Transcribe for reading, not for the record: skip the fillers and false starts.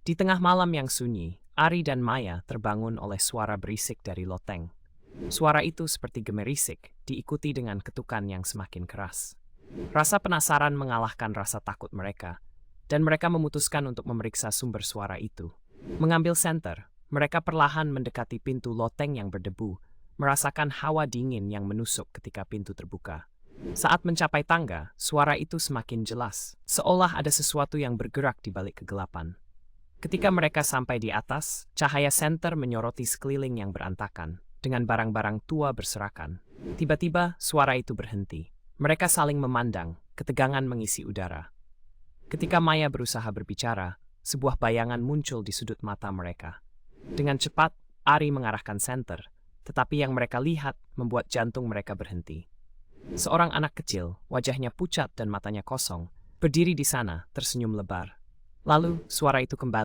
Di tengah malam yang sunyi, Ari dan Maya terbangun oleh suara berisik dari loteng. Suara itu seperti gemerisik, diikuti dengan ketukan yang semakin keras. Rasa penasaran mengalahkan rasa takut mereka, dan mereka memutuskan untuk memeriksa sumber suara itu. Mengambil senter, mereka perlahan mendekati pintu loteng yang berdebu, merasakan hawa dingin yang menusuk ketika pintu terbuka. Saat mencapai tangga, suara itu semakin jelas, seolah ada sesuatu yang bergerak di balik kegelapan. Ketika mereka sampai di atas, cahaya senter menyoroti sekeliling yang berantakan, dengan barang-barang tua berserakan. Tiba-tiba, suara itu berhenti. Mereka saling memandang, ketegangan mengisi udara. Ketika Maya berusaha berbicara, sebuah bayangan muncul di sudut mata mereka. Dengan cepat, Ari mengarahkan senter, tetapi yang mereka lihat membuat jantung mereka berhenti. Seorang anak kecil, wajahnya pucat dan matanya kosong, berdiri di sana, tersenyum lebar. Lalu, suara itu kembali.